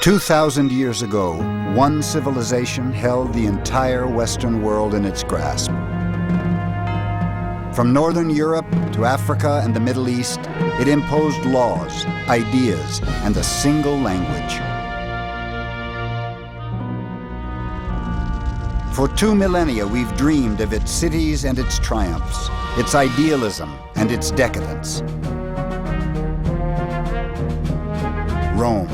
2,000 years ago, one civilization held the entire Western world in its grasp. From Northern Europe to Africa and the Middle East, it imposed laws, ideas, and a single language. For 2 millennia, we've dreamed of its cities and its triumphs, its idealism and its decadence. Rome,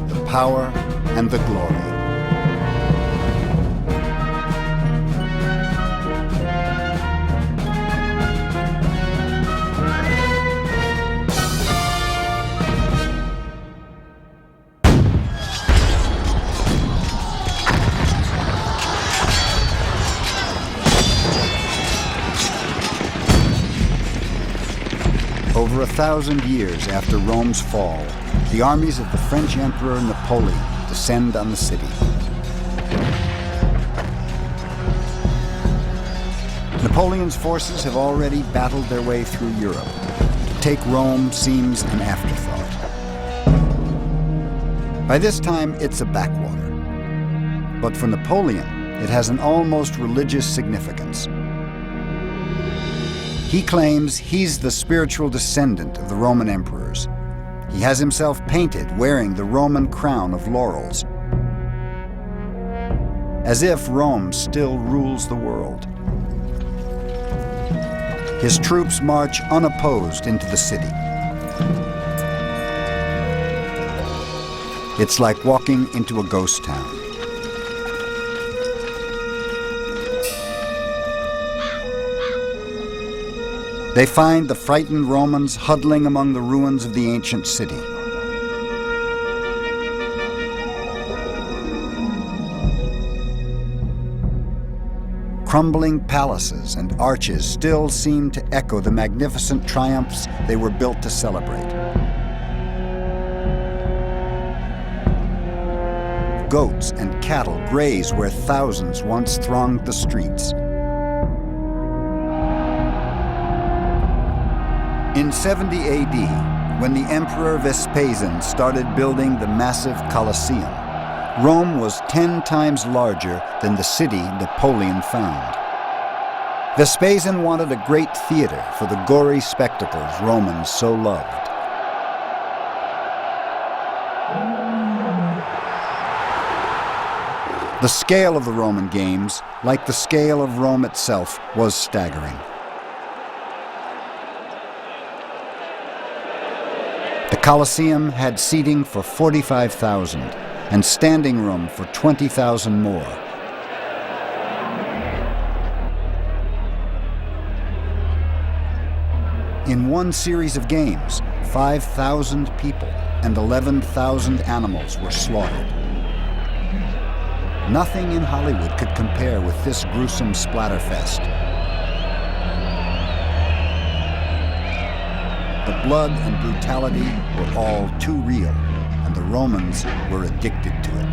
the power and the glory. Over 1,000 years after Rome's fall, the armies of the French Emperor Napoleon descend on the city. Napoleon's forces have already battled their way through Europe. To take Rome seems an afterthought. By this time, it's a backwater. But for Napoleon, it has an almost religious significance. He claims he's the spiritual descendant of the Roman emperors. He has himself painted wearing the Roman crown of laurels, as if Rome still rules the world. His troops march unopposed into the city. It's like walking into a ghost town. They find the frightened Romans huddling among the ruins of the ancient city. Crumbling palaces and arches still seem to echo the magnificent triumphs they were built to celebrate. Goats and cattle graze where thousands once thronged the streets. In 70 AD, when the Emperor Vespasian started building the massive Colosseum, Rome was 10 times larger than the city Napoleon found. Vespasian wanted a great theater for the gory spectacles Romans so loved. The scale of the Roman games, like the scale of Rome itself, was staggering. The Colosseum had seating for 45,000 and standing room for 20,000 more. In one series of games, 5,000 people and 11,000 animals were slaughtered. Nothing in Hollywood could compare with this gruesome splatterfest. The blood and brutality were all too real, and the Romans were addicted to it.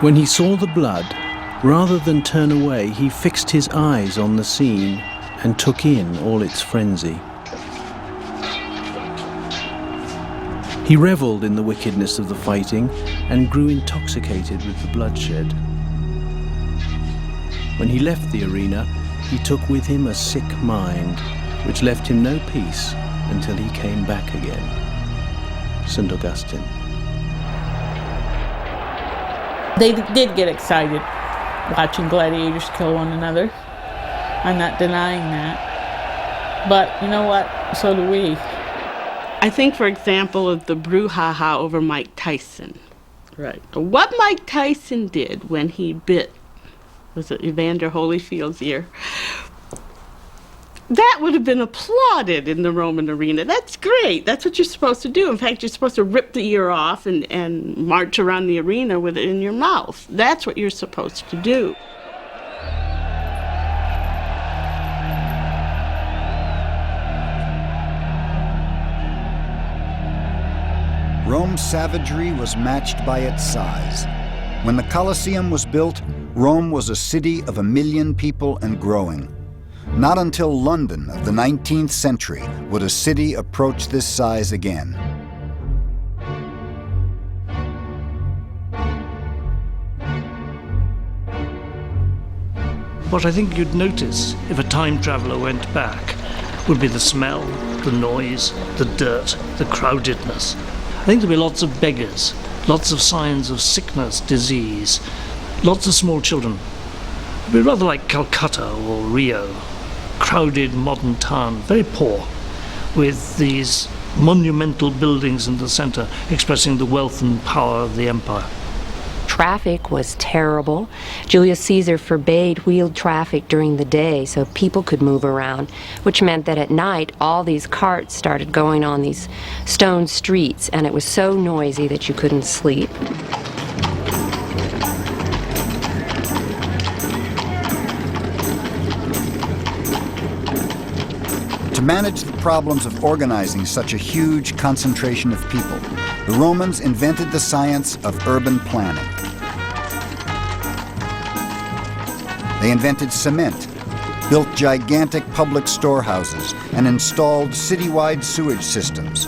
When he saw the blood, rather than turn away, he fixed his eyes on the scene and took in all its frenzy. He reveled in the wickedness of the fighting and grew intoxicated with the bloodshed. When he left the arena, he took with him a sick mind, which left him no peace until he came back again. St. Augustine. They did get excited watching gladiators kill one another. I'm not denying that. But you know what? So do we. I think, for example, of the brouhaha over Mike Tyson. Right. What Mike Tyson did when he bit, was it Evander Holyfield's ear? That would have been applauded in the Roman arena. That's great. That's what you're supposed to do. In fact, you're supposed to rip the ear off and march around the arena with it in your mouth. That's what you're supposed to do. Rome's savagery was matched by its size. When the Colosseum was built, Rome was a city of 1 million people and growing. Not until London of the 19th century would a city approach this size again. What I think you'd notice if a time traveller went back would be the smell, the noise, the dirt, the crowdedness. I think there'd be lots of beggars, lots of signs of sickness, disease, lots of small children. It'd be rather like Calcutta or Rio. Crowded modern town, very poor, with these monumental buildings in the centre expressing the wealth and power of the empire. Traffic was terrible. Julius Caesar forbade wheeled traffic during the day so people could move around, which meant that at night all these carts started going on these stone streets, and it was so noisy that you couldn't sleep. To manage the problems of organizing such a huge concentration of people, the Romans invented the science of urban planning. They invented cement, built gigantic public storehouses, and installed citywide sewage systems.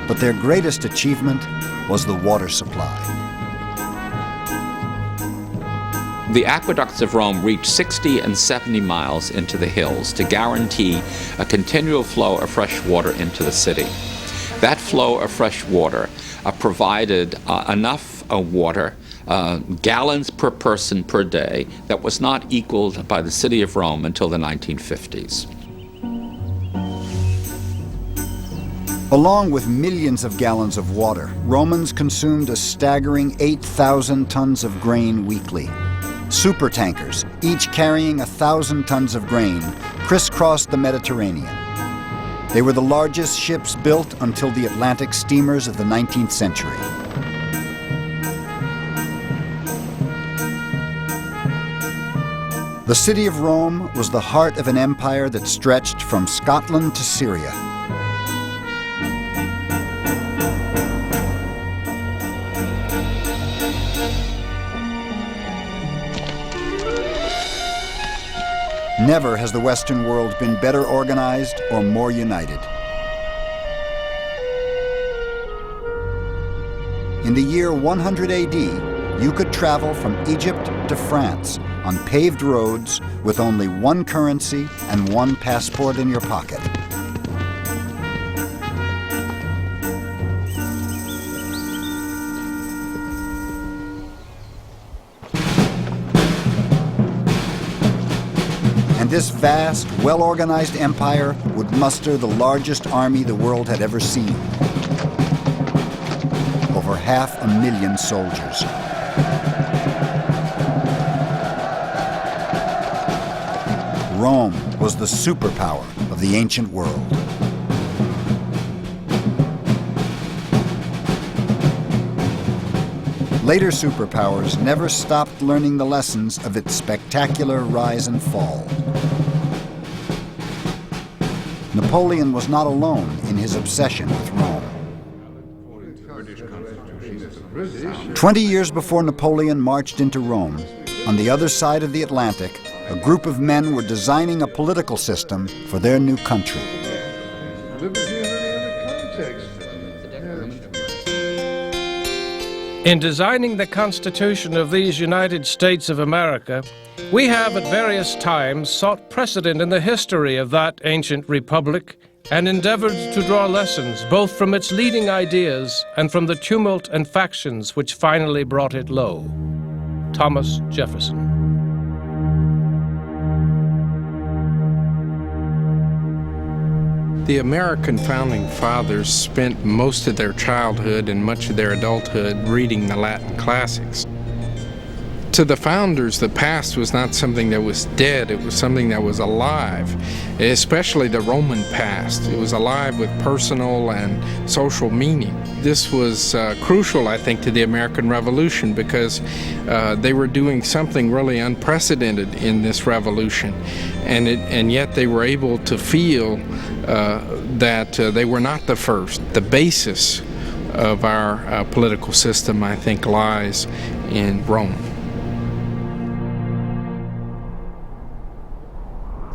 But their greatest achievement was the water supply. The aqueducts of Rome reached 60 and 70 miles into the hills to guarantee a continual flow of fresh water into the city. That flow of fresh water provided enough water, gallons per person per day, that was not equaled by the city of Rome until the 1950s. Along with millions of gallons of water, Romans consumed a staggering 8,000 tons of grain weekly. Supertankers, each carrying 1,000 tons of grain, crisscrossed the Mediterranean. They were the largest ships built until the Atlantic steamers of the 19th century. The city of Rome was the heart of an empire that stretched from Scotland to Syria. Never has the Western world been better organized or more united. In the year 100 AD, you could travel from Egypt to France on paved roads with only one currency and one passport in your pocket. And this vast, well-organized empire would muster the largest army the world had ever seen. Over 500,000 soldiers. Rome was the superpower of the ancient world. Later superpowers never stopped learning the lessons of its spectacular rise and fall. Napoleon was not alone in his obsession with Rome. 20 years before Napoleon marched into Rome, on the other side of the Atlantic, a group of men were designing a political system for their new country. In designing the Constitution of these United States of America, we have at various times sought precedent in the history of that ancient republic and endeavored to draw lessons both from its leading ideas and from the tumult and factions which finally brought it low. Thomas Jefferson. The American founding fathers spent most of their childhood and much of their adulthood reading the Latin classics. To the founders, the past was not something that was dead, it was something that was alive, especially the Roman past. It was alive with personal and social meaning. This was crucial, I think, to the American Revolution because they were doing something really unprecedented in this revolution, and yet they were able to feel that they were not the first. The basis of our political system, I think, lies in Rome.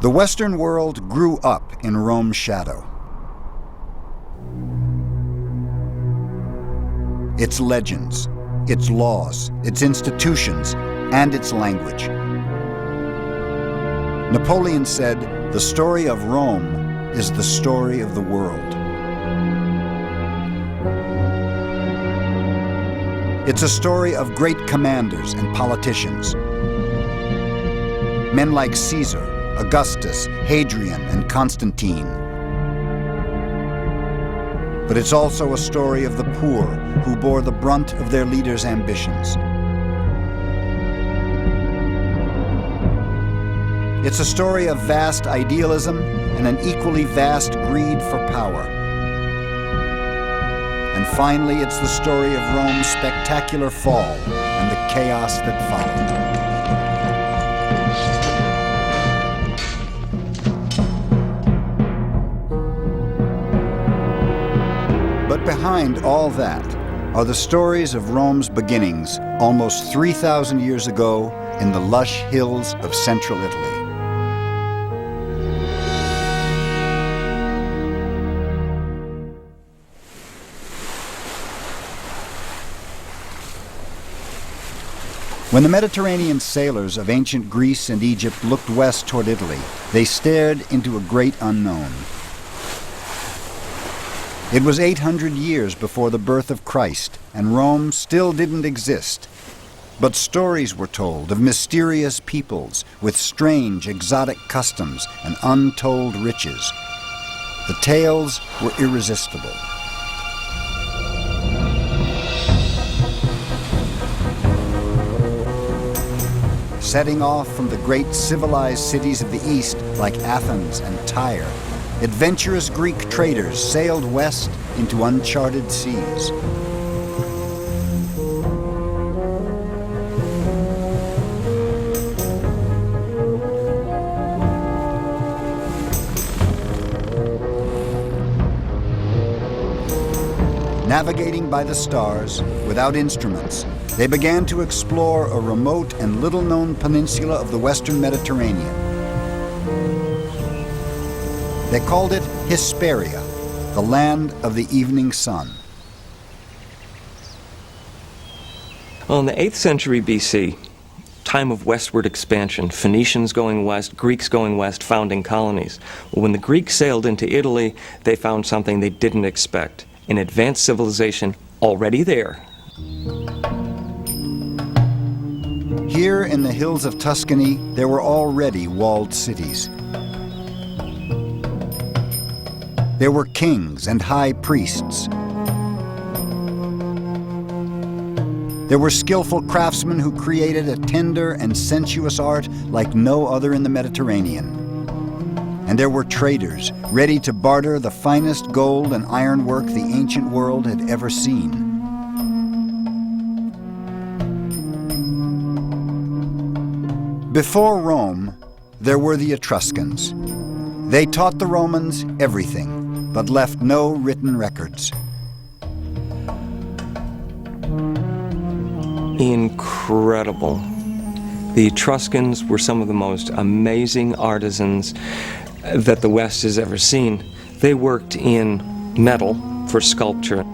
The Western world grew up in Rome's shadow. Its legends, its laws, its institutions, and its language. Napoleon said, "The story of Rome is the story of the world." It's a story of great commanders and politicians. Men like Caesar, Augustus, Hadrian, and Constantine. But it's also a story of the poor who bore the brunt of their leaders' ambitions. It's a story of vast idealism and an equally vast greed for power. And finally, it's the story of Rome's spectacular fall and the chaos that followed. But behind all that are the stories of Rome's beginnings almost 3,000 years ago in the lush hills of central Italy. When the Mediterranean sailors of ancient Greece and Egypt looked west toward Italy, they stared into a great unknown. It was 800 years before the birth of Christ, and Rome still didn't exist. But stories were told of mysterious peoples with strange, exotic customs and untold riches. The tales were irresistible. Setting off from the great civilized cities of the East like Athens and Tyre, adventurous Greek traders sailed west into uncharted seas. Navigating by the stars, without instruments, they began to explore a remote and little-known peninsula of the Western Mediterranean. They called it Hesperia, the land of the evening sun. Well, in the 8th century BC, time of westward expansion, Phoenicians going west, Greeks going west, founding colonies. Well, when the Greeks sailed into Italy, they found something they didn't expect, an advanced civilization already there. Here in the hills of Tuscany, there were already walled cities. There were kings and high priests. There were skillful craftsmen who created a tender and sensuous art like no other in the Mediterranean. And there were traders ready to barter the finest gold and ironwork the ancient world had ever seen. Before Rome, there were the Etruscans. They taught the Romans everything, but left no written records. Incredible. The Etruscans were some of the most amazing artisans that the West has ever seen. They worked in metal for sculpture.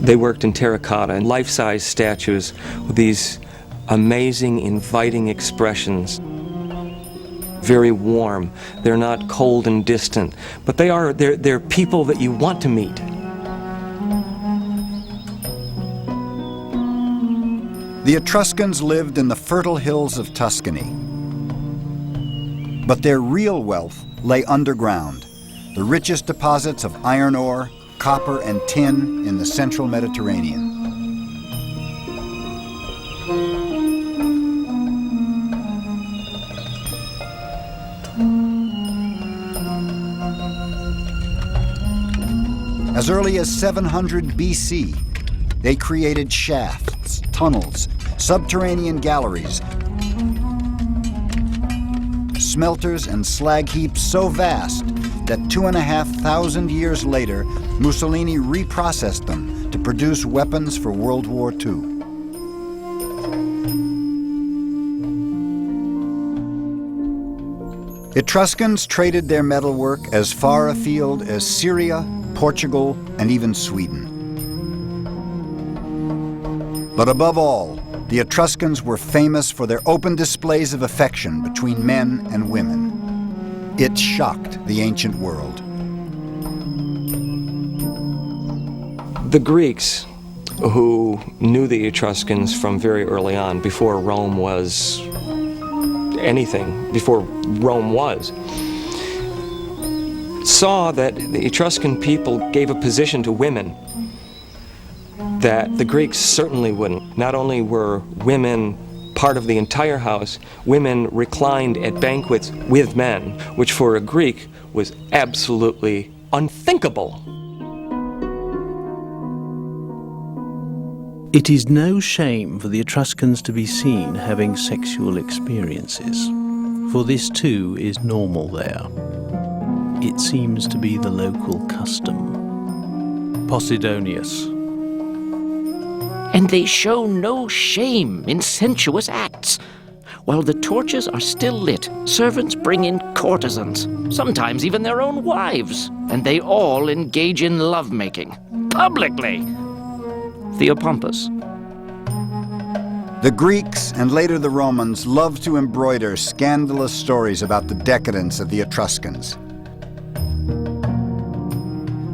They worked in terracotta and life-size statues with these amazing, inviting expressions. Very warm. They're not cold and distant, but they're people that you want to meet. The Etruscans lived in the fertile hills of Tuscany. But their real wealth lay underground, the richest deposits of iron ore, copper, and tin in the central Mediterranean. As early as 700 BC, they created shafts, tunnels, subterranean galleries, smelters, and slag heaps so vast that 2,500 years later, Mussolini reprocessed them to produce weapons for World War II. Etruscans traded their metalwork as far afield as Syria, Portugal, and even Sweden. But above all, the Etruscans were famous for their open displays of affection between men and women. It shocked the ancient world. The Greeks, who knew the Etruscans from very early on, before Rome was anything, before Rome was, saw that the Etruscan people gave a position to women that the Greeks certainly wouldn't. Not only were women part of the entire house, women reclined at banquets with men, which for a Greek was absolutely unthinkable. It is no shame for the Etruscans to be seen having sexual experiences, for this too is normal there. It seems to be the local custom. Posidonius. And they show no shame in sensuous acts. While the torches are still lit, servants bring in courtesans, sometimes even their own wives, and they all engage in lovemaking, publicly. Theopompus. The Greeks and later the Romans loved to embroider scandalous stories about the decadence of the Etruscans.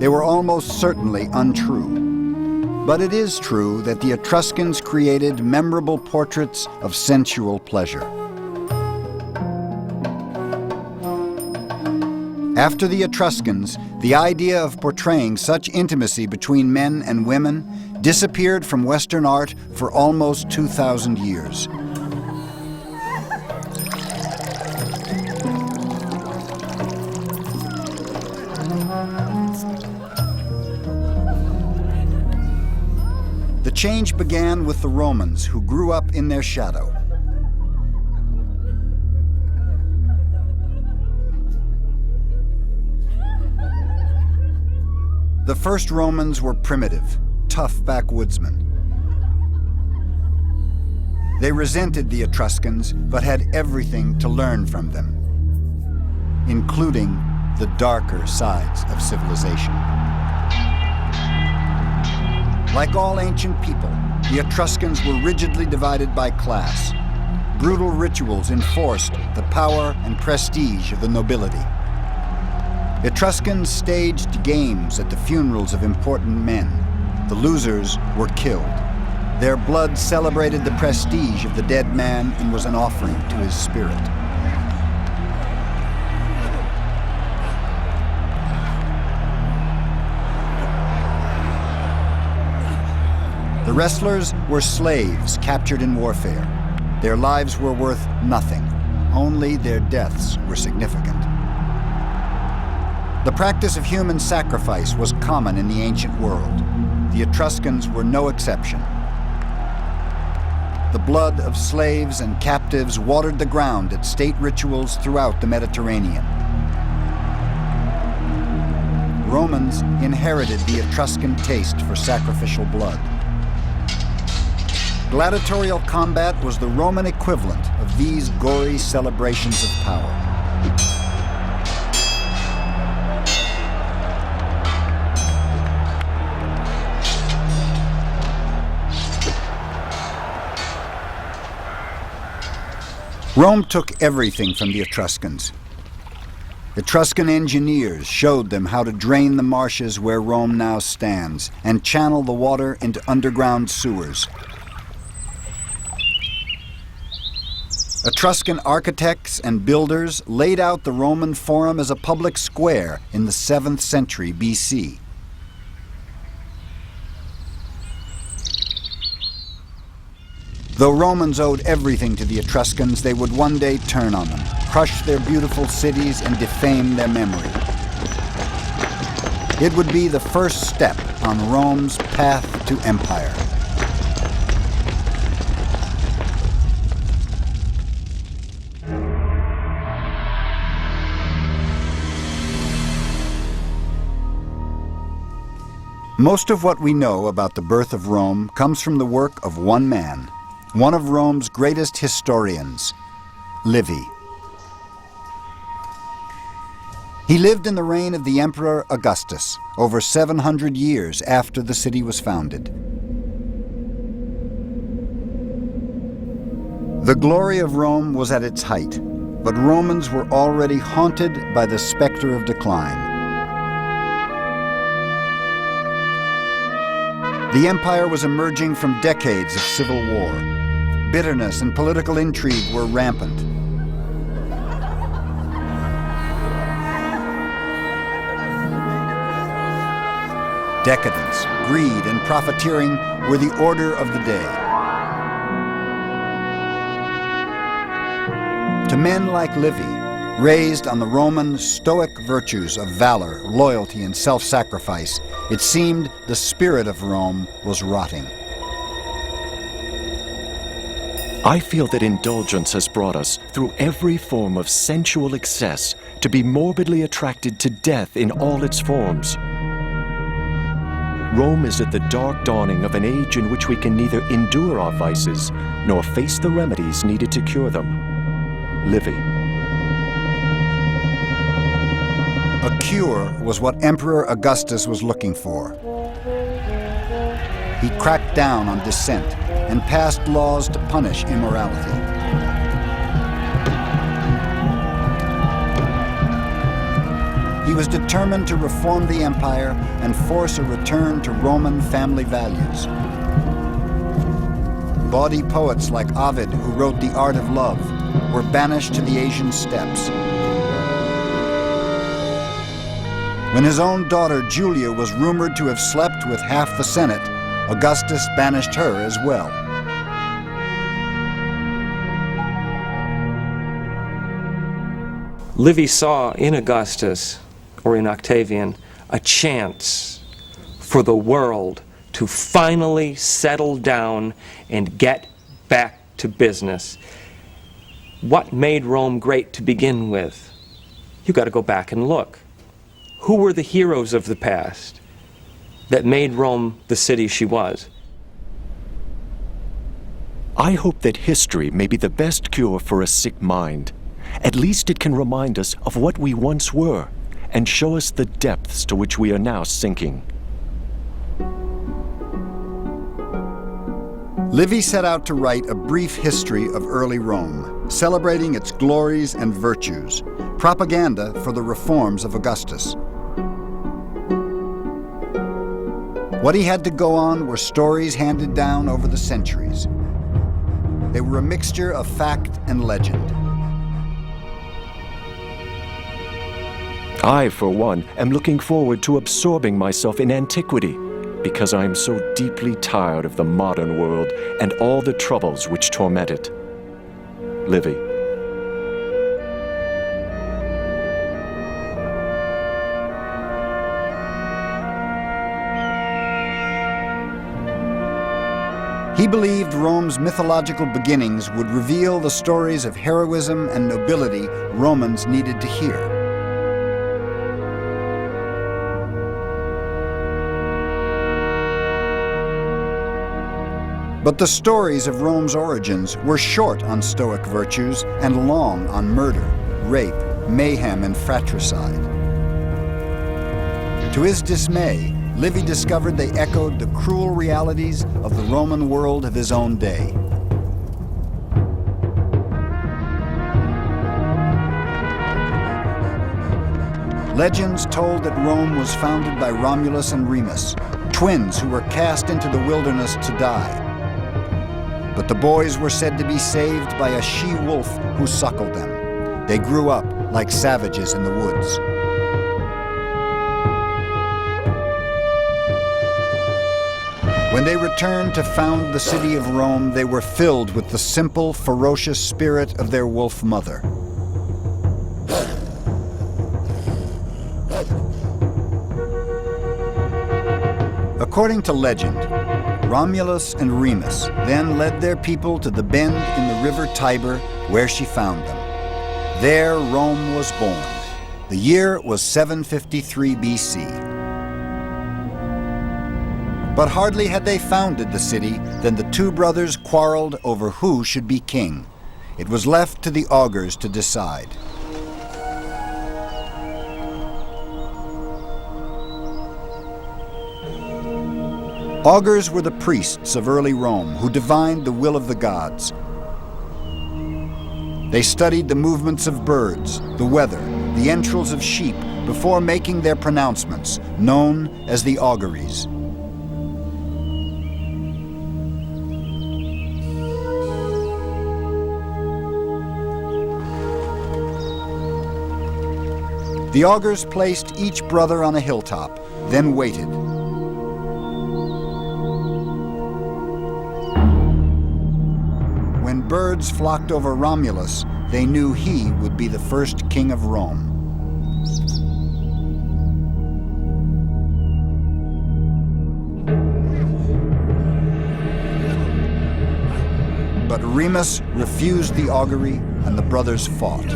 They were almost certainly untrue. But it is true that the Etruscans created memorable portraits of sensual pleasure. After the Etruscans, the idea of portraying such intimacy between men and women disappeared from Western art for almost 2,000 years. The change began with the Romans, who grew up in their shadow. The first Romans were primitive, tough backwoodsmen. They resented the Etruscans, but had everything to learn from them, including the darker sides of civilization. Like all ancient people, the Etruscans were rigidly divided by class. Brutal rituals enforced the power and prestige of the nobility. Etruscans staged games at the funerals of important men. The losers were killed. Their blood celebrated the prestige of the dead man and was an offering to his spirit. The wrestlers were slaves captured in warfare. Their lives were worth nothing. Only their deaths were significant. The practice of human sacrifice was common in the ancient world. The Etruscans were no exception. The blood of slaves and captives watered the ground at state rituals throughout the Mediterranean. Romans inherited the Etruscan taste for sacrificial blood. Gladiatorial combat was the Roman equivalent of these gory celebrations of power. Rome took everything from the Etruscans. Etruscan engineers showed them how to drain the marshes where Rome now stands and channel the water into underground sewers. Etruscan architects and builders laid out the Roman Forum as a public square in the 7th century BC. Though Romans owed everything to the Etruscans, they would one day turn on them, crush their beautiful cities, and defame their memory. It would be the first step on Rome's path to empire. Most of what we know about the birth of Rome comes from the work of one man, one of Rome's greatest historians, Livy. He lived in the reign of the Emperor Augustus, over 700 years after the city was founded. The glory of Rome was at its height, but Romans were already haunted by the specter of decline. The empire was emerging from decades of civil war. Bitterness and political intrigue were rampant. Decadence, greed, and profiteering were the order of the day. To men like Livy, raised on the Roman Stoic virtues of valor, loyalty, and self-sacrifice, it seemed the spirit of Rome was rotting. I feel that indulgence has brought us, through every form of sensual excess, to be morbidly attracted to death in all its forms. Rome is at the dark dawning of an age in which we can neither endure our vices nor face the remedies needed to cure them. Livy. A cure was what Emperor Augustus was looking for. He cracked down on dissent and passed laws to punish immorality. He was determined to reform the empire and force a return to Roman family values. Bawdy poets like Ovid, who wrote The Art of Love, were banished to the Asian steppes. When his own daughter Julia was rumored to have slept with half the Senate, Augustus banished her as well. Livy saw in Augustus, or in Octavian, a chance for the world to finally settle down and get back to business. What made Rome great to begin with? You got to go back and look. Who were the heroes of the past that made Rome the city she was? I hope that history may be the best cure for a sick mind. At least it can remind us of what we once were and show us the depths to which we are now sinking. Livy set out to write a brief history of early Rome, celebrating its glories and virtues, propaganda for the reforms of Augustus. What he had to go on were stories handed down over the centuries. They were a mixture of fact and legend. I, for one, am looking forward to absorbing myself in antiquity, because I am so deeply tired of the modern world and all the troubles which torment it. Livy. He believed Rome's mythological beginnings would reveal the stories of heroism and nobility Romans needed to hear. But the stories of Rome's origins were short on Stoic virtues and long on murder, rape, mayhem, and fratricide. To his dismay, Livy discovered they echoed the cruel realities of the Roman world of his own day. Legends told that Rome was founded by Romulus and Remus, twins who were cast into the wilderness to die. But the boys were said to be saved by a she-wolf who suckled them. They grew up like savages in the woods. When they returned to found the city of Rome, they were filled with the simple, ferocious spirit of their wolf mother. According to legend, Romulus and Remus then led their people to the bend in the river Tiber, where she found them. There Rome was born. The year was 753 BC. But hardly had they founded the city than the two brothers quarreled over who should be king. It was left to the augurs to decide. Augurs were the priests of early Rome who divined the will of the gods. They studied the movements of birds, the weather, the entrails of sheep before making their pronouncements, known as the auguries. The augurs placed each brother on a hilltop, then waited. When birds flocked over Romulus, they knew he would be the first king of Rome. But Remus refused the augury, and the brothers fought.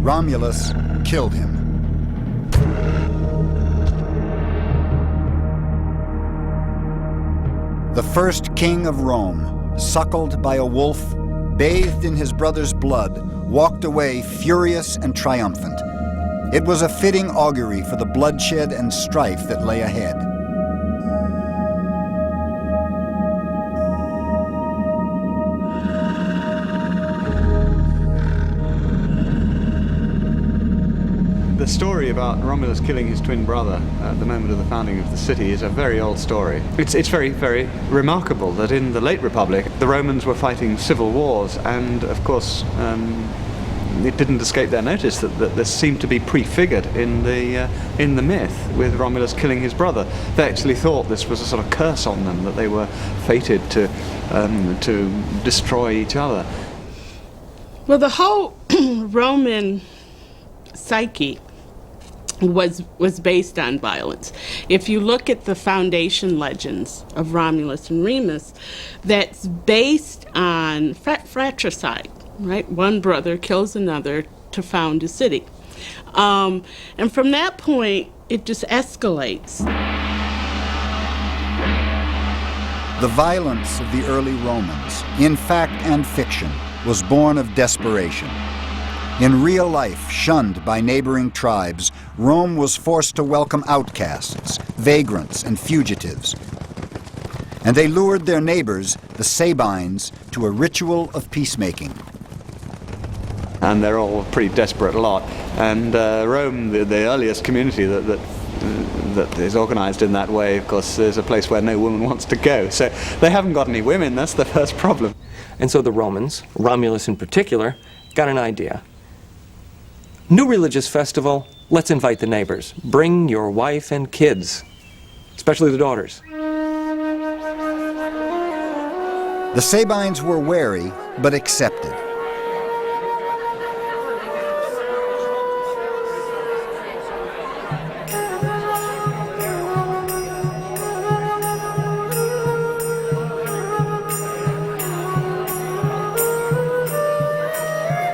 Romulus killed him. The first king of Rome, suckled by a wolf, bathed in his brother's blood, walked away furious and triumphant. It was a fitting augury for the bloodshed and strife that lay ahead. The story about Romulus killing his twin brother at the moment of the founding of the city is a very old story. It's very, very remarkable that in the late Republic, the Romans were fighting civil wars, and of course, it didn't escape their notice that this seemed to be prefigured in the myth with Romulus killing his brother. They actually thought this was a sort of curse on them, that they were fated to destroy each other. Well, the whole Roman psyche was based on violence. If you look at the foundation legends of Romulus and Remus, that's based on fratricide, right? One brother kills another to found a city. And from that point, it just escalates. The violence of the early Romans, in fact and fiction, was born of desperation. In real life, shunned by neighboring tribes, Rome was forced to welcome outcasts, vagrants, and fugitives. And they lured their neighbors, the Sabines, to a ritual of peacemaking. And they're all a pretty desperate lot. And Rome, the earliest community that is organized in that way, of course, is a place where no woman wants to go. So they haven't got any women, that's the first problem. And so the Romans, Romulus in particular, got an idea. New religious festival, let's invite the neighbors. Bring your wife and kids, especially the daughters. The Sabines were wary, but accepted.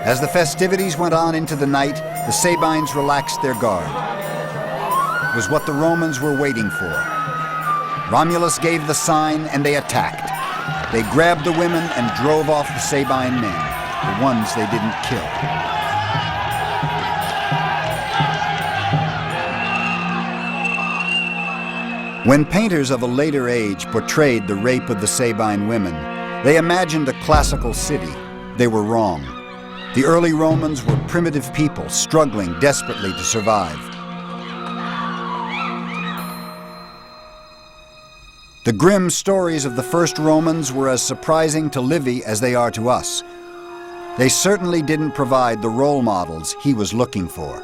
As the festivities went on into the night, the Sabines relaxed their guard. It was what the Romans were waiting for. Romulus gave the sign and they attacked. They grabbed the women and drove off the Sabine men, the ones they didn't kill. When painters of a later age portrayed the rape of the Sabine women, they imagined a classical city. They were wrong. The early Romans were primitive people struggling desperately to survive. The grim stories of the first Romans were as surprising to Livy as they are to us. They certainly didn't provide the role models he was looking for.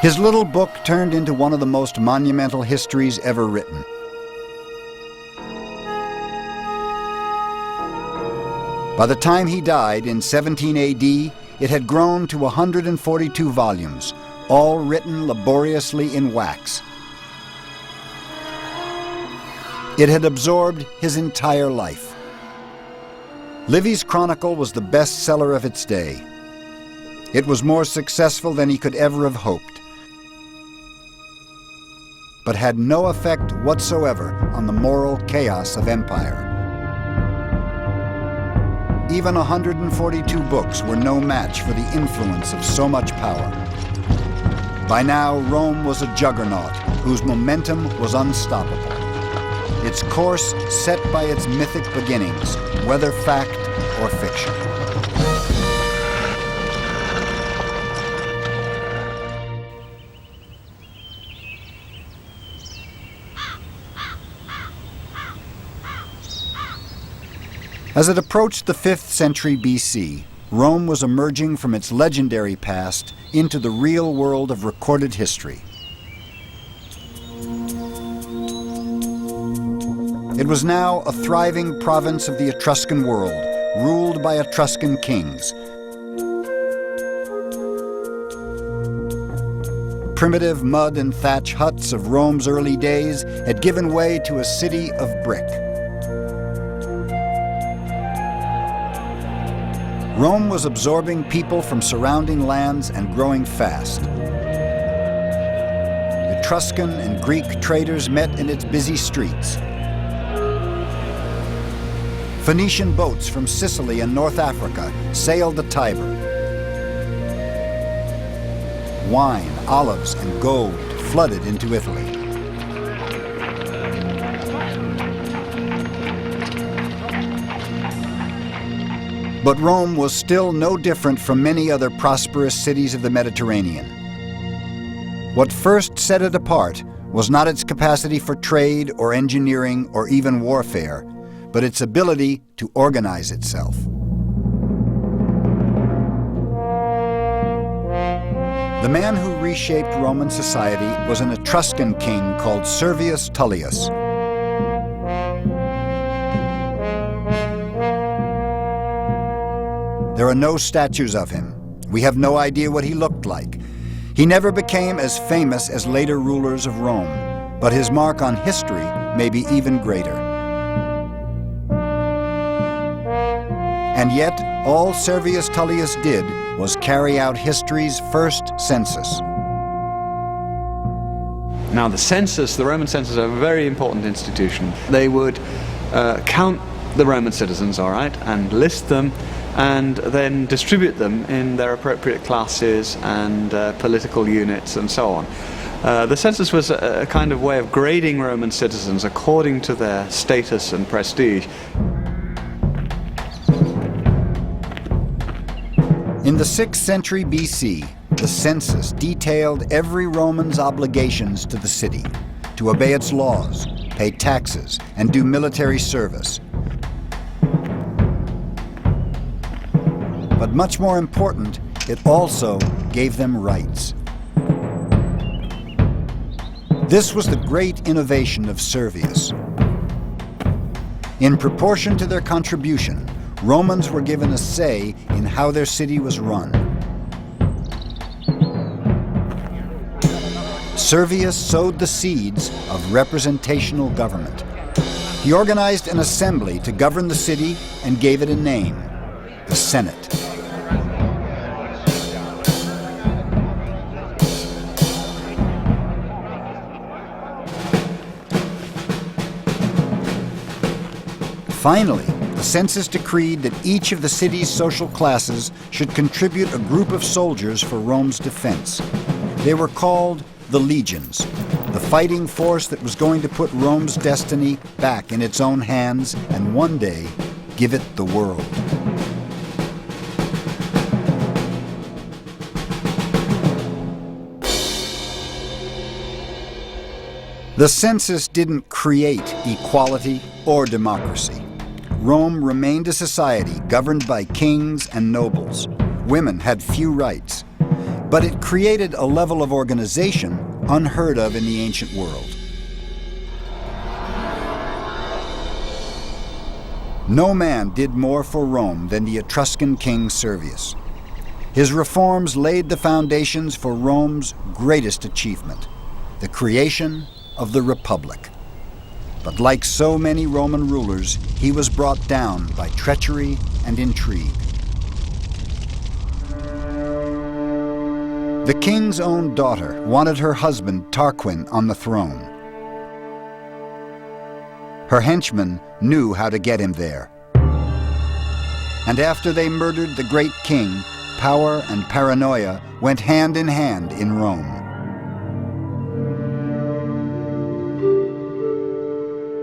His little book turned into one of the most monumental histories ever written. By the time he died in 17 AD, it had grown to 142 volumes, all written laboriously in wax. It had absorbed his entire life. Livy's Chronicle was the bestseller of its day. It was more successful than he could ever have hoped, but had no effect whatsoever on the moral chaos of empire. Even 142 books were no match for the influence of so much power. By now, Rome was a juggernaut whose momentum was unstoppable. Its course set by its mythic beginnings, whether fact or fiction. As it approached the 5th century BC, Rome was emerging from its legendary past into the real world of recorded history. It was now a thriving province of the Etruscan world, ruled by Etruscan kings. Primitive mud and thatch huts of Rome's early days had given way to a city of brick. Rome was absorbing people from surrounding lands and growing fast. Etruscan and Greek traders met in its busy streets. Phoenician boats from Sicily and North Africa sailed the Tiber. Wine, olives, and gold flooded into Italy. But Rome was still no different from many other prosperous cities of the Mediterranean. What first set it apart was not its capacity for trade or engineering or even warfare, but its ability to organize itself. The man who reshaped Roman society was an Etruscan king called Servius Tullius. There are no statues of him. We have no idea what he looked like. He never became as famous as later rulers of Rome, but his mark on history may be even greater. And yet, all Servius Tullius did was carry out history's first census. Now the census, the Roman census, are a very important institution. They would count the Roman citizens, all right, and list them, and then distribute them in their appropriate classes and political units and so on. The census was a kind of way of grading Roman citizens according to their status and prestige. In the 6th century BC, the census detailed every Roman's obligations to the city, to obey its laws, pay taxes, and do military service. But much more important, it also gave them rights. This was the great innovation of Servius. In proportion to their contribution, Romans were given a say in how their city was run. Servius sowed the seeds of representational government. He organized an assembly to govern the city and gave it a name, the Senate. Finally, the census decreed that each of the city's social classes should contribute a group of soldiers for Rome's defense. They were called the legions, the fighting force that was going to put Rome's destiny back in its own hands and one day give it the world. The census didn't create equality or democracy. Rome remained a society governed by kings and nobles. Women had few rights. But it created a level of organization unheard of in the ancient world. No man did more for Rome than the Etruscan king Servius. His reforms laid the foundations for Rome's greatest achievement, the creation of the Republic. But like so many Roman rulers, he was brought down by treachery and intrigue. The king's own daughter wanted her husband Tarquin on the throne. Her henchmen knew how to get him there. And after they murdered the great king, power and paranoia went hand in hand in Rome.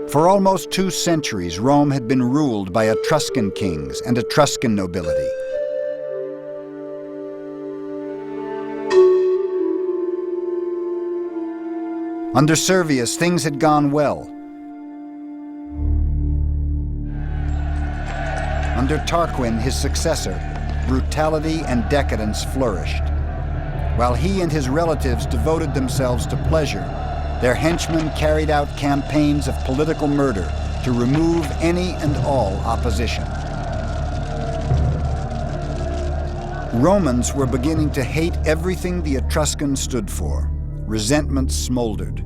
For almost 2 centuries, Rome had been ruled by Etruscan kings and Etruscan nobility. Under Servius, things had gone well. Under Tarquin, his successor, brutality and decadence flourished. While he and his relatives devoted themselves to pleasure, their henchmen carried out campaigns of political murder to remove any and all opposition. Romans were beginning to hate everything the Etruscans stood for. Resentment smoldered.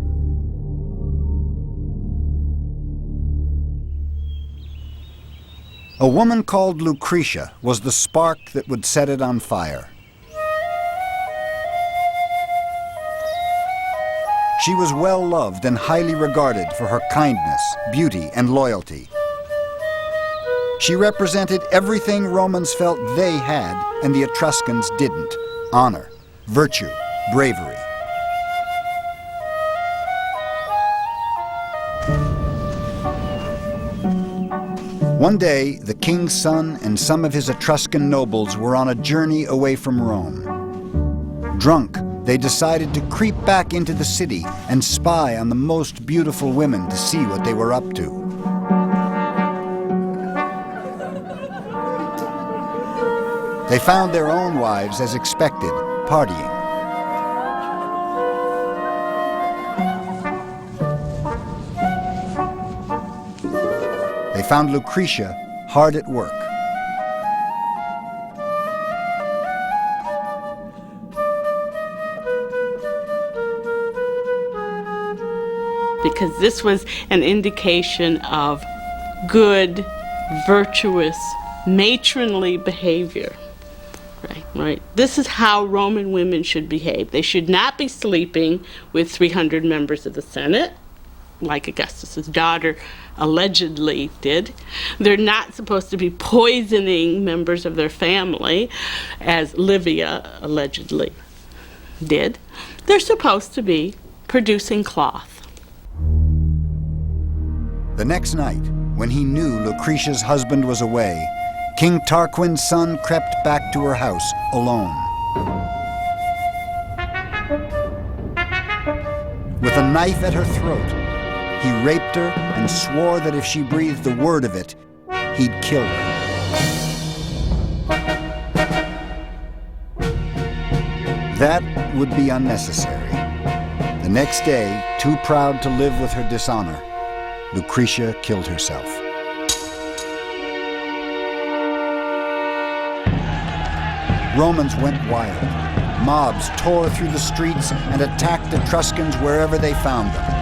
A woman called Lucretia was the spark that would set it on fire. She was well loved and highly regarded for her kindness, beauty, and loyalty. She represented everything Romans felt they had and the Etruscans didn't: honor, virtue, bravery. One day, the king's son and some of his Etruscan nobles were on a journey away from Rome. Drunk, they decided to creep back into the city and spy on the most beautiful women to see what they were up to. They found their own wives as expected, partying. They found Lucretia hard at work. Because this was an indication of good, virtuous, matronly behavior. Right. This is how Roman women should behave. They should not be sleeping with 300 members of the Senate, like Augustus's daughter allegedly did. They're not supposed to be poisoning members of their family, as Livia allegedly did. They're supposed to be producing cloth. The next night, when he knew Lucretia's husband was away, King Tarquin's son crept back to her house alone. With a knife at her throat, he raped her and swore that if she breathed a word of it, he'd kill her. That would be unnecessary. The next day, too proud to live with her dishonor, Lucretia killed herself. Romans went wild. Mobs tore through the streets and attacked Etruscans wherever they found them.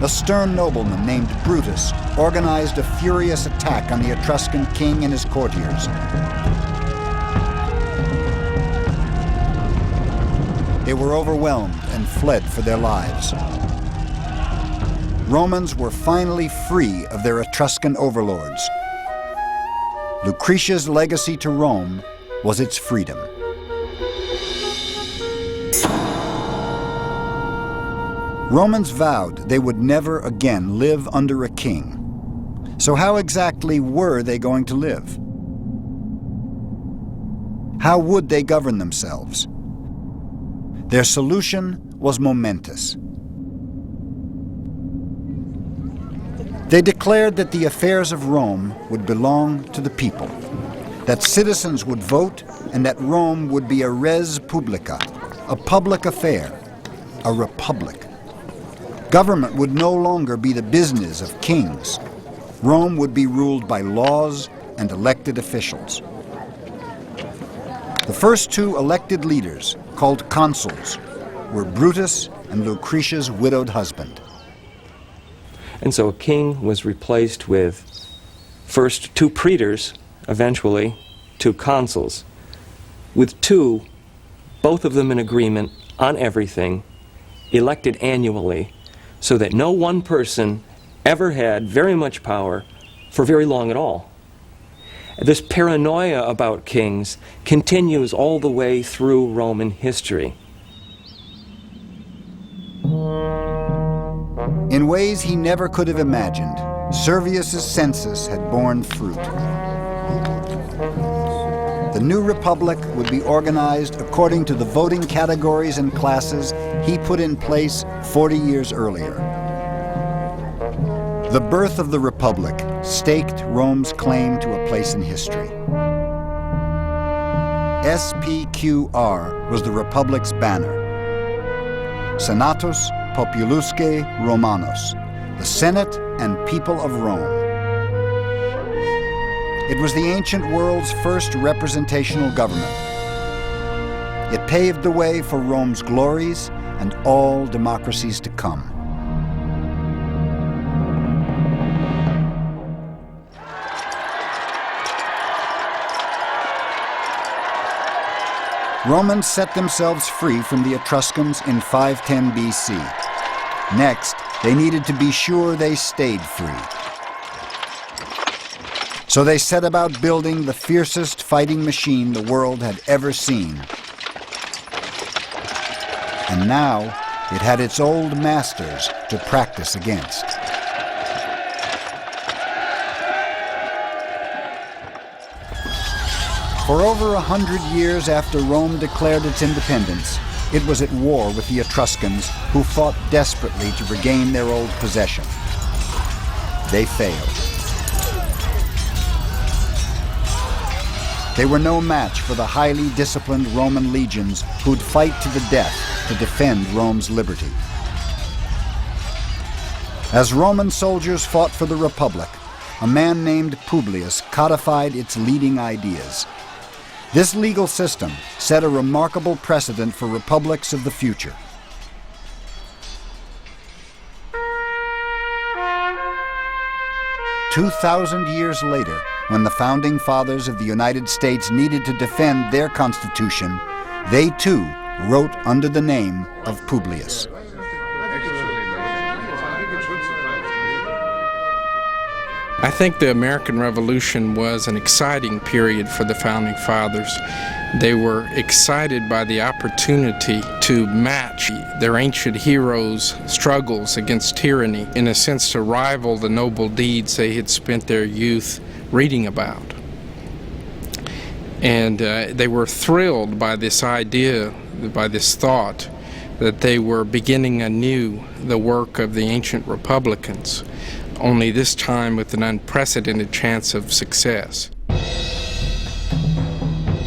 A stern nobleman named Brutus organized a furious attack on the Etruscan king and his courtiers. They were overwhelmed and fled for their lives. Romans were finally free of their Etruscan overlords. Lucretia's legacy to Rome was its freedom. Romans vowed they would never again live under a king. So how exactly were they going to live? How would they govern themselves? Their solution was momentous. They declared that the affairs of Rome would belong to the people, that citizens would vote, and that Rome would be a res publica, a public affair, a republic. Government would no longer be the business of kings. Rome would be ruled by laws and elected officials. The first 2 elected leaders, called consuls, were Brutus and Lucretia's widowed husband. And so a king was replaced with first 2 praetors, eventually 2 consuls, with 2, both of them in agreement on everything, elected annually, so that no one person ever had very much power for very long at all. This paranoia about kings continues all the way through Roman history. In ways he never could have imagined, Servius's census had borne fruit. The new republic would be organized according to the voting categories and classes he put in place 40 years earlier. The birth of the republic staked Rome's claim to a place in history. SPQR was the republic's banner. Senatus Populusque Romanus, the Senate and people of Rome. It was the ancient world's first representational government. It paved the way for Rome's glories and all democracies to come. Romans set themselves free from the Etruscans in 510 BC. Next, they needed to be sure they stayed free. So they set about building the fiercest fighting machine the world had ever seen. And now, it had its old masters to practice against. For over 100 years after Rome declared its independence, it was at war with the Etruscans, who fought desperately to regain their old possession. They failed. They were no match for the highly disciplined Roman legions who'd fight to the death to defend Rome's liberty. As Roman soldiers fought for the Republic, a man named Publius codified its leading ideas. This legal system set a remarkable precedent for republics of the future. "2,000 years later, when the founding fathers of the United States needed to defend their Constitution, they too wrote under the name of Publius. I think the American Revolution was an exciting period for the Founding Fathers. They were excited by the opportunity to match their ancient heroes' struggles against tyranny, in a sense to rival the noble deeds they had spent their youth reading about. And they were thrilled by this idea, by this thought, that they were beginning anew the work of the ancient republicans, only this time with an unprecedented chance of success.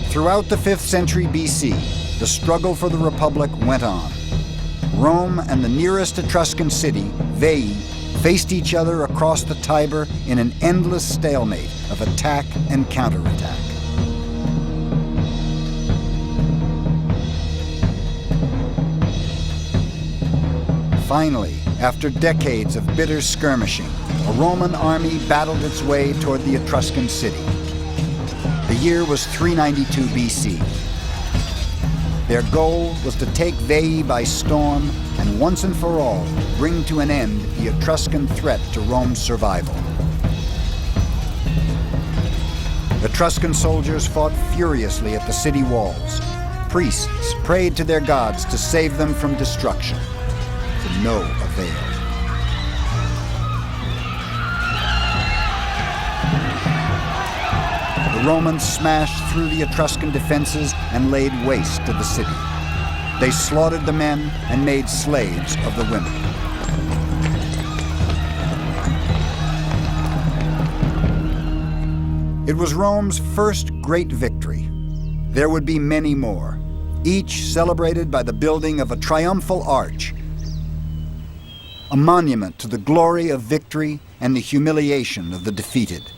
Throughout the 5th century BC, the struggle for the Republic went on. Rome and the nearest Etruscan city, Veii, faced each other across the Tiber in an endless stalemate of attack and counterattack. Finally, after decades of bitter skirmishing, a Roman army battled its way toward the Etruscan city. The year was 392 BC. Their goal was to take Veii by storm and once and for all bring to an end the Etruscan threat to Rome's survival. Etruscan soldiers fought furiously at the city walls. Priests prayed to their gods to save them from destruction. To no avail. The Romans smashed through the Etruscan defenses and laid waste to the city. They slaughtered the men and made slaves of the women. It was Rome's first great victory. There would be many more, each celebrated by the building of a triumphal arch, a monument to the glory of victory and the humiliation of the defeated.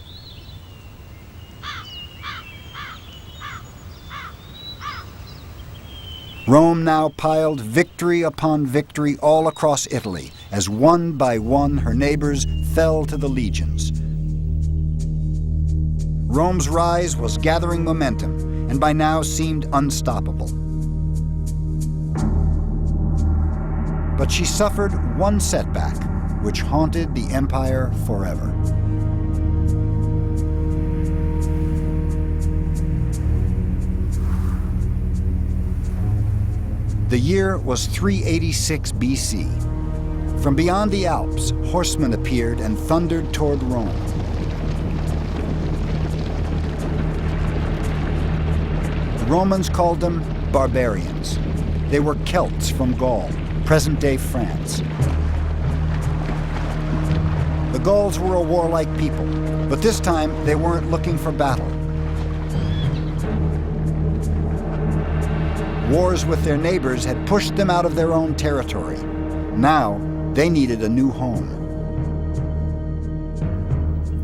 Rome now piled victory upon victory all across Italy, as one by one her neighbors fell to the legions. Rome's rise was gathering momentum, and by now seemed unstoppable. But she suffered one setback, which haunted the empire forever. The year was 386 BC. From beyond the Alps, horsemen appeared and thundered toward Rome. The Romans called them barbarians. They were Celts from Gaul, present-day France. The Gauls were a warlike people, but this time they weren't looking for battle. Wars with their neighbors had pushed them out of their own territory. Now, they needed a new home.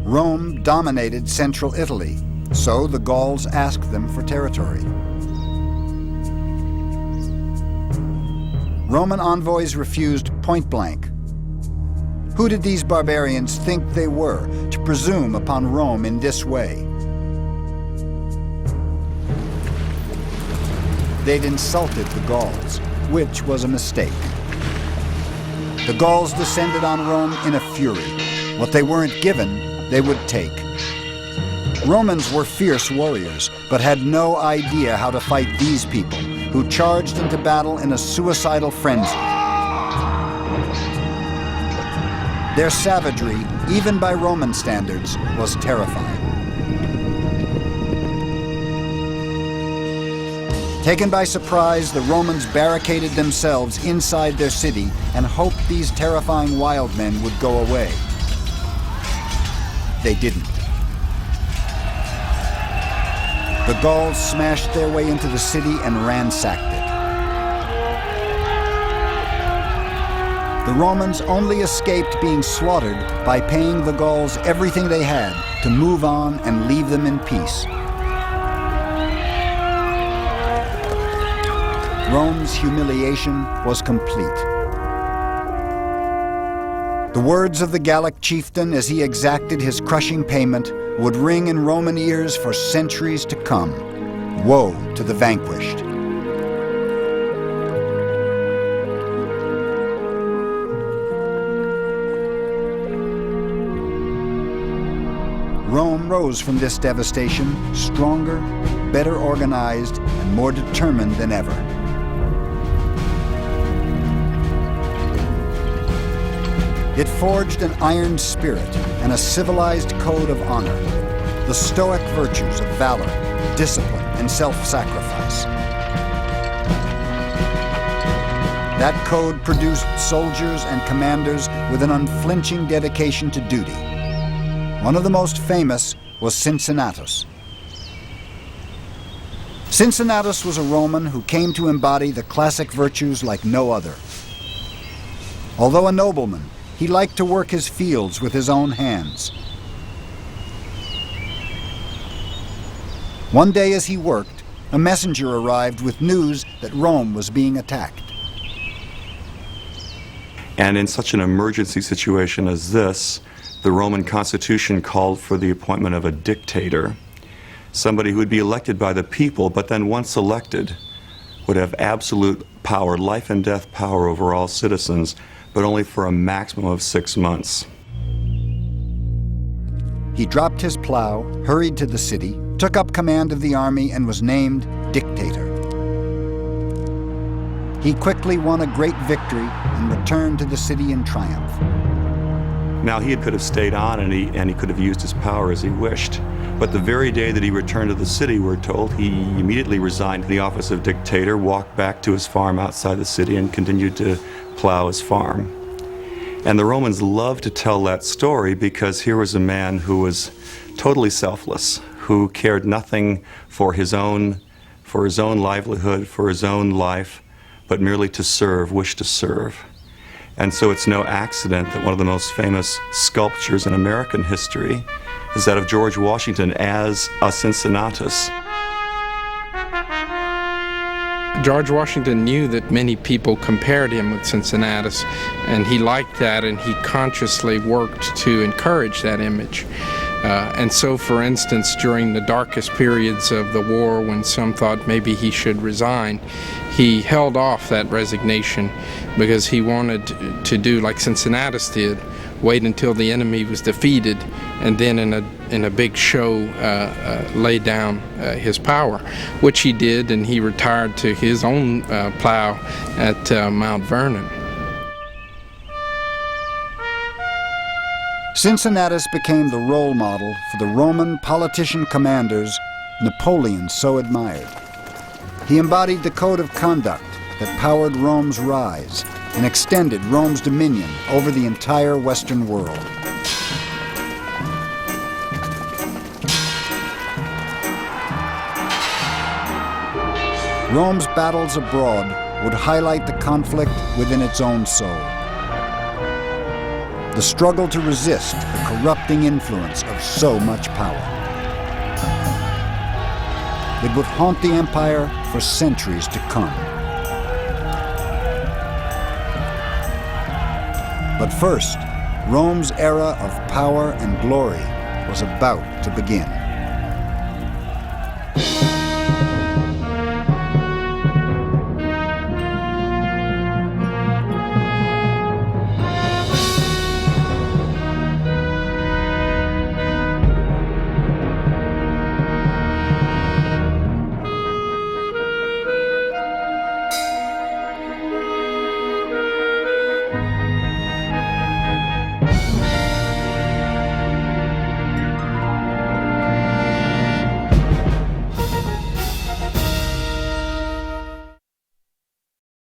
Rome dominated central Italy, so the Gauls asked them for territory. Roman envoys refused point blank. Who did these barbarians think they were to presume upon Rome in this way? They'd insulted the Gauls, which was a mistake. The Gauls descended on Rome in a fury. What they weren't given, they would take. Romans were fierce warriors, but had no idea how to fight these people, who charged into battle in a suicidal frenzy. Their savagery, even by Roman standards, was terrifying. Taken by surprise, the Romans barricaded themselves inside their city and hoped these terrifying wild men would go away. They didn't. The Gauls smashed their way into the city and ransacked it. The Romans only escaped being slaughtered by paying the Gauls everything they had to move on and leave them in peace. Rome's humiliation was complete. The words of the Gallic chieftain as he exacted his crushing payment would ring in Roman ears for centuries to come. Woe to the vanquished. Rome rose from this devastation stronger, better organized, and more determined than ever. It forged an iron spirit and a civilized code of honor, the stoic virtues of valor, discipline, and self-sacrifice. That code produced soldiers and commanders with an unflinching dedication to duty. One of the most famous was Cincinnatus. Cincinnatus was a Roman who came to embody the classic virtues like no other. Although a nobleman, he liked to work his fields with his own hands. One day as he worked, a messenger arrived with news that Rome was being attacked. And in such an emergency situation as this, the Roman constitution called for the appointment of a dictator, somebody who would be elected by the people, but then once elected, would have absolute power, life and death power over all citizens, but only for a maximum of 6 months. He dropped his plow, hurried to the city, took up command of the army, and was named dictator. He quickly won a great victory and returned to the city in triumph. Now he could have stayed on and he could have used his power as he wished. But the very day that he returned to the city, we're told, he immediately resigned the office of dictator, walked back to his farm outside the city, and continued to plow his farm. And the Romans loved to tell that story because here was a man who was totally selfless, who cared nothing for his own livelihood, for his own life, but merely to serve, wished to serve. And so it's no accident that one of the most famous sculptures in American history is that of George Washington as a Cincinnatus. George Washington knew that many people compared him with Cincinnatus, and he liked that, and he consciously worked to encourage that image. And so, for instance, during the darkest periods of the war, when some thought maybe he should resign, he held off that resignation because he wanted to do like Cincinnatus did, wait until the enemy was defeated, and then in a big show lay down his power, which he did, and he retired to his own plow at Mount Vernon. Cincinnatus became the role model for the Roman politician-commanders Napoleon so admired. He embodied the code of conduct that powered Rome's rise and extended Rome's dominion over the entire Western world. Rome's battles abroad would highlight the conflict within its own soul. The struggle to resist the corrupting influence of so much power. It would haunt the empire for centuries to come. But first, Rome's era of power and glory was about to begin.